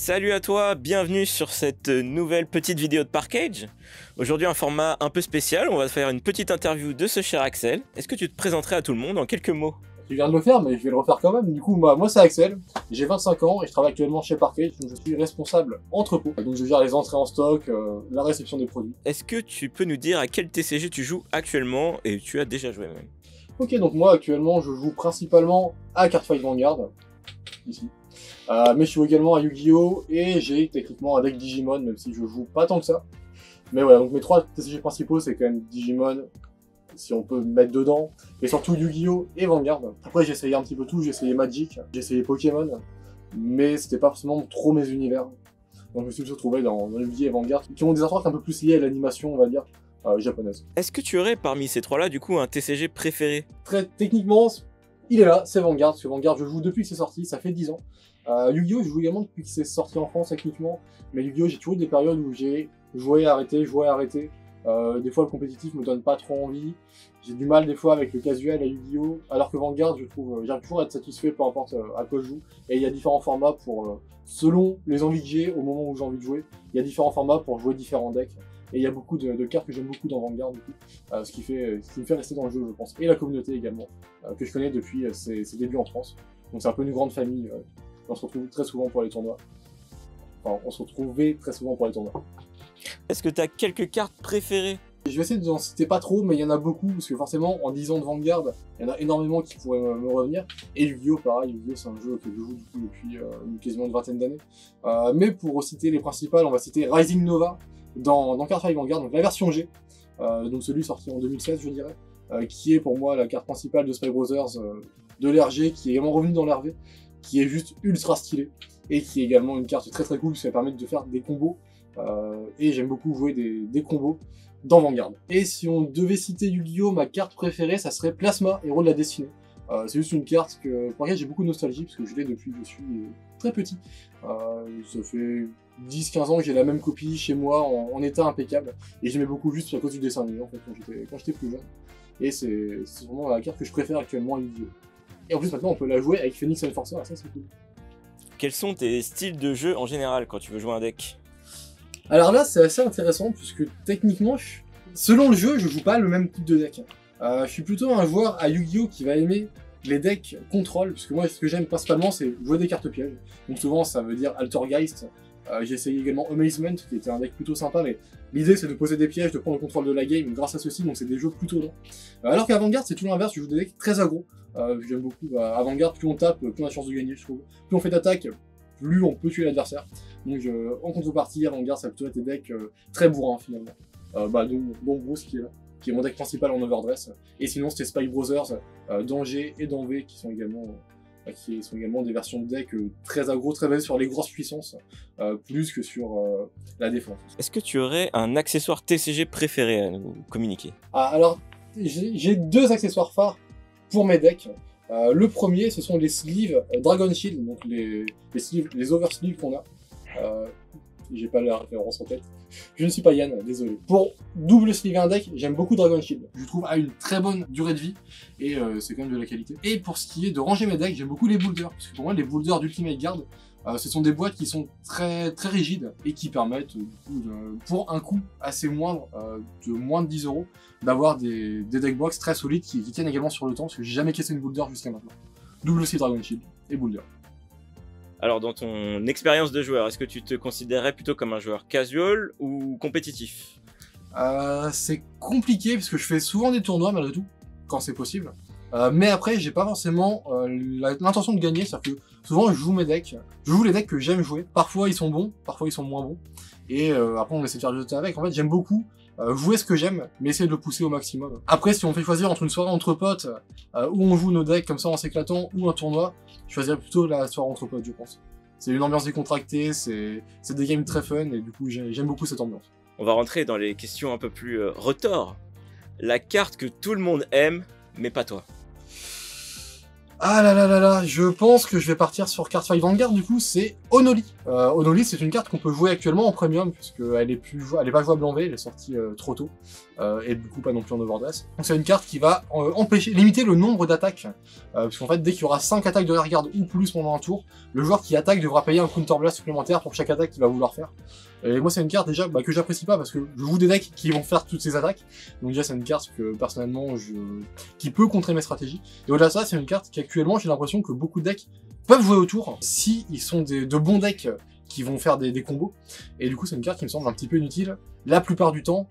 Salut à toi, bienvenue sur cette nouvelle petite vidéo de Parkage. Aujourd'hui un format un peu spécial, on va faire une petite interview de ce cher Axel. Est-ce que tu te présenterais à tout le monde en quelques mots? Je viens de le faire, mais je vais le refaire quand même. Du coup, moi c'est Axel, j'ai 25 ans et je travaille actuellement chez Parkage, donc je suis responsable entrepôt. Donc je gère les entrées en stock, la réception des produits. Est-ce que tu peux nous dire à quel TCG tu joues actuellement et tu as déjà joué même? Ok, donc moi actuellement je joue principalement à Cardfight Vanguard, ici. Mais je joue également à Yu-Gi-Oh! Et j'ai techniquement un deck Digimon, même si je joue pas tant que ça. Mais voilà, donc mes trois TCG principaux c'est quand même Digimon, si on peut me mettre dedans, et surtout Yu-Gi-Oh! Et Vanguard. Après j'ai essayé un petit peu tout, j'ai essayé Magic, j'ai essayé Pokémon, mais c'était pas forcément trop mes univers. Donc je me suis plus retrouvé dans Yu-Gi-Oh! Et Vanguard, qui ont des artworks un peu plus liés à l'animation, on va dire, japonaise. Est-ce que tu aurais parmi ces trois-là du coup un TCG préféré? Très techniquement, il est là, c'est Vanguard, parce que Vanguard je joue depuis que c'est sorti, ça fait 10 ans. Yu-Gi-Oh! Je joue également depuis que c'est sorti en France techniquement, mais Yu-Gi-Oh! J'ai toujours eu des périodes où j'ai joué, arrêté, joué, arrêté. Des fois le compétitif me donne pas trop envie, j'ai du mal des fois avec le casual à Yu-Gi-Oh! Alors que Vanguard, je trouve, j'arrive toujours à être satisfait peu importe à quoi je joue, et il y a différents formats pour, selon les envies que j'ai, au moment où j'ai envie de jouer, il y a différents formats pour jouer différents decks, et il y a beaucoup de cartes que j'aime beaucoup dans Vanguard du coup, ce qui me fait rester dans le jeu je pense, et la communauté également, que je connais depuis ses débuts en France, donc c'est un peu une grande famille, on se retrouve très souvent pour les tournois, enfin on se retrouvait très souvent pour les tournois. Est-ce que tu as quelques cartes préférées? Je vais essayer de n'en citer pas trop, mais il y en a beaucoup, parce que forcément, en 10 ans de Vanguard, il y en a énormément qui pourraient me revenir. Et Yu-Gi-Oh! Pareil, Yu-Gi-Oh! C'est un jeu que je joue du coup, depuis quasiment une vingtaine d'années. Mais pour citer les principales, on va citer Rising Nova dans Cardfight Vanguard, donc la version G, donc celui sorti en 2016 je dirais, qui est pour moi la carte principale de Spy Brothers, de l'ère G, qui est également revenu dans l'ère V, qui est juste ultra stylé, et qui est également une carte très très cool, parce qu'elle permet de faire des combos, et j'aime beaucoup jouer des combos dans Vanguard. Et si on devait citer Yu-Gi-Oh! Ma carte préférée, ça serait Plasma, Héros de la Destinée. C'est juste une carte pour laquelle j'ai beaucoup de nostalgie, parce que je l'ai depuis que je suis très petit. Ça fait 10-15 ans que j'ai la même copie chez moi, en état impeccable, et j'aimais beaucoup juste à cause du dessin animé, en fait, quand j'étais plus jeune. Et c'est vraiment la carte que je préfère actuellement à Yu-Gi-Oh! Et en plus maintenant on peut la jouer avec Phoenix Enforcer, et ça c'est cool. Quels sont tes styles de jeu en général quand tu veux jouer un deck? Alors là, c'est assez intéressant, puisque techniquement, selon le jeu, je joue pas le même type de deck. Je suis plutôt un joueur à Yu-Gi-Oh! Qui va aimer les decks contrôle, puisque moi, ce que j'aime principalement, c'est jouer des cartes pièges. Donc souvent, ça veut dire Altergeist. J'ai essayé également Amazement, qui était un deck plutôt sympa, mais l'idée, c'est de poser des pièges, de prendre le contrôle de la game grâce à ceci, donc c'est des jeux plutôt lents. Alors qu'à Vanguard, c'est tout l'inverse, je joue des decks très aggro. J'aime beaucoup, à Vanguard, plus on tape, plus on a de chance de gagner, je trouve. Plus on fait d'attaque, plus on peut tuer l'adversaire. Donc en contrepartie, Vanguard, ça a plutôt été des decks très bourrins finalement. Donc Bruce qui est là, qui est mon deck principal en overdress. Et sinon c'était Spy Brothers, dans G et dans V qui sont également des versions de deck très aggro, très basées sur les grosses puissances, plus que sur la défense. Est-ce que tu aurais un accessoire TCG préféré à nous communiquer? Alors, j'ai deux accessoires phares pour mes decks. Le premier, ce sont les sleeves Dragon Shield, donc les oversleeves qu'on a. J'ai pas la référence en tête. Je ne suis pas Yann, désolé. Pour double sleeve un deck, j'aime beaucoup Dragon Shield. Je trouve à une très bonne durée de vie, et c'est quand même de la qualité. Et pour ce qui est de ranger mes decks, j'aime beaucoup les boulders, parce que pour moi, les boulders d'Ultimate Guard, ce sont des boîtes qui sont très très rigides et qui permettent, du coup, pour un coût assez moindre, de moins de 10 €, d'avoir des deck box très solides qui tiennent également sur le temps, parce que j'ai jamais cassé une boulder jusqu'à maintenant. Double sleeve Dragon Shield et boulder. Alors dans ton expérience de joueur, est-ce que tu te considérais plutôt comme un joueur casual ou compétitif? C'est compliqué parce que je fais souvent des tournois malgré tout, quand c'est possible. Mais après, j'ai pas forcément l'intention de gagner, c'est-à-dire que souvent je joue mes decks, je joue les decks que j'aime jouer. Parfois ils sont bons, parfois ils sont moins bons. Et après on essaie de faire du jeu avec. En fait, j'aime beaucoup jouer ce que j'aime, mais essayer de le pousser au maximum. Après, si on fait choisir entre une soirée entre potes, où on joue nos decks comme ça en s'éclatant, ou un tournoi, je choisirais plutôt la soirée entre potes, je pense. C'est une ambiance décontractée, c'est des games très fun, et du coup j'aime beaucoup cette ambiance. On va rentrer dans les questions un peu plus retors. La carte que tout le monde aime, mais pas toi. Ah là là là là, je pense que je vais partir sur carte 5 Vanguard, du coup, c'est Onoli. Onoli, c'est une carte qu'on peut jouer actuellement en premium, puisqu'elle est elle est pas jouable en V, elle est sortie trop tôt, et du coup pas non plus en overdress. Donc c'est une carte qui va limiter le nombre d'attaques, parce qu'en fait, dès qu'il y aura 5 attaques de rear guard ou plus pendant un tour, le joueur qui attaque devra payer un counter blast supplémentaire pour chaque attaque qu'il va vouloir faire. Et moi, c'est une carte déjà que j'apprécie pas, parce que je joue des decks qui vont faire toutes ces attaques, donc déjà c'est une carte que personnellement, qui peut contrer mes stratégies. Et au-delà de ça, c'est une carte qui actuellement, j'ai l'impression que beaucoup de decks peuvent jouer autour si ils sont de bons decks qui vont faire des combos. Et du coup, c'est une carte qui me semble un petit peu inutile la plupart du temps,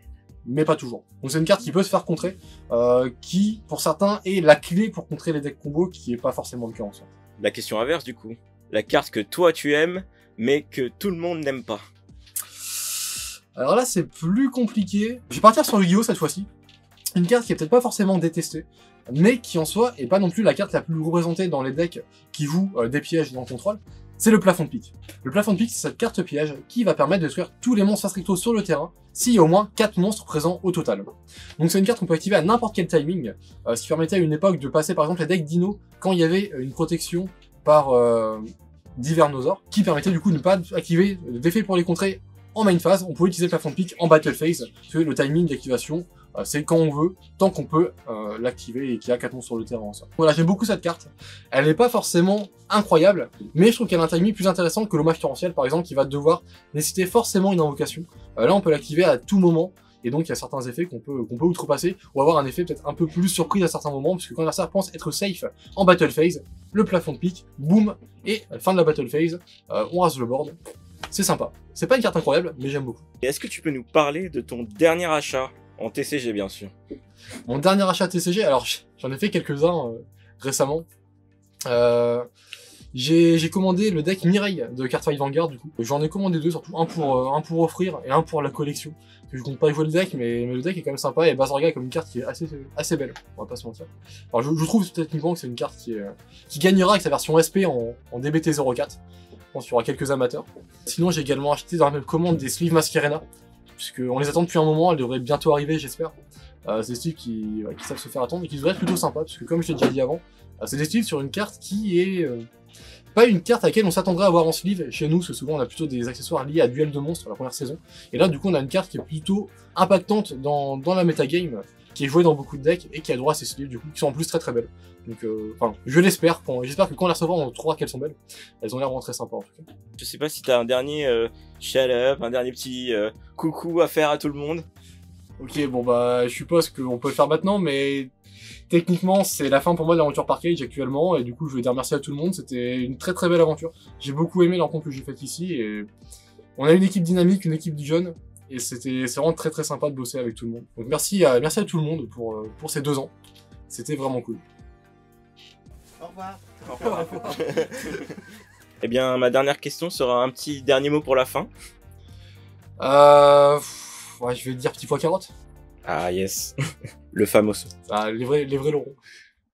mais pas toujours. Donc c'est une carte qui peut se faire contrer, qui, pour certains, est la clé pour contrer les decks combos, qui est pas forcément le cas en soi. La question inverse du coup. La carte que toi tu aimes, mais que tout le monde n'aime pas. Alors là, c'est plus compliqué. Je vais partir sur Yu-Gi-Oh cette fois-ci. Une carte qui est peut-être pas forcément détestée, mais qui en soi est pas non plus la carte la plus représentée dans les decks qui jouent des pièges dans le contrôle, c'est le plafond de pique. Le plafond de pique, c'est cette carte piège qui va permettre de détruire tous les monstres stricto sur le terrain, s'il y a au moins 4 monstres présents au total. Donc c'est une carte qu'on peut activer à n'importe quel timing, ce qui permettait à une époque de passer par exemple les decks Dino quand il y avait une protection par Divernosaur, qui permettait du coup de ne pas activer d'effet pour les contrer en main phase. On pouvait utiliser le plafond de pique en battle phase, parce que le timing d'activation, c'est quand on veut, tant qu'on peut l'activer et qu'il y a 4 monstres sur le terrain. Voilà, j'aime beaucoup cette carte. Elle n'est pas forcément incroyable, mais je trouve qu'elle a un timing plus intéressant que l'hommage torrentiel, par exemple, qui va devoir nécessiter forcément une invocation. Là, on peut l'activer à tout moment, et donc il y a certains effets qu'on peut outrepasser, ou avoir un effet peut-être un peu plus surprise à certains moments, puisque quand l'adversaire pense être safe en battle phase, le plafond de pique, boum, et fin de la battle phase, on rase le board. C'est sympa. C'est pas une carte incroyable, mais j'aime beaucoup. Et est-ce que tu peux nous parler de ton dernier achat en TCG bien sûr? Mon dernier achat TCG, alors j'en ai fait quelques-uns récemment. J'ai commandé le deck Mireille de Card Fight Vanguard du coup. J'en ai commandé 2 surtout, un pour offrir et un pour la collection. Parce que je compte pas jouer le deck, mais le deck est quand même sympa et Bazorga est comme une carte qui est assez belle, on va pas se mentir. Alors je trouve techniquement que c'est une carte qui gagnera avec sa version SP en DBT 04. Je pense qu'il y aura quelques amateurs. Sinon j'ai également acheté dans la même commande des sleeves Masquerena, puisqu'on les attend depuis un moment, elles devraient bientôt arriver j'espère. C'est des sleeves qui savent se faire attendre et qui devraient être plutôt sympas, parce que comme je l'ai déjà dit avant, c'est des sleeves sur une carte qui est pas une carte à laquelle on s'attendrait à avoir en sleeve chez nous, parce que souvent on a plutôt des accessoires liés à duel de monstres la première saison. Et là du coup on a une carte qui est plutôt impactante dans la metagame, qui est jouée dans beaucoup de decks et qui a droit à ces sleeves du coup, qui sont en plus très très belles. Donc enfin, je l'espère, j'espère que quand on les recevra on trouvera qu'elles sont belles. Elles ont l'air vraiment très sympas en tout cas. Je sais pas si t'as un dernier shout up, un dernier petit coucou à faire à tout le monde. Ok, bon bah je suppose qu'on peut le faire maintenant, mais techniquement c'est la fin pour moi de l'aventure Parkage actuellement, et du coup je vais dire merci à tout le monde, c'était une très très belle aventure. J'ai beaucoup aimé la rencontre que j'ai faite ici, et on a une équipe dynamique, une équipe du jeune, et c'est vraiment très très sympa de bosser avec tout le monde. Donc merci à tout le monde pour ces 2 ans, c'était vraiment cool. Au revoir. Au revoir. Eh bien ma dernière question sera un petit dernier mot pour la fin. Ouais, je vais dire petit pois carotte. Ah yes, le fameux. Ah, les vrais l'auront.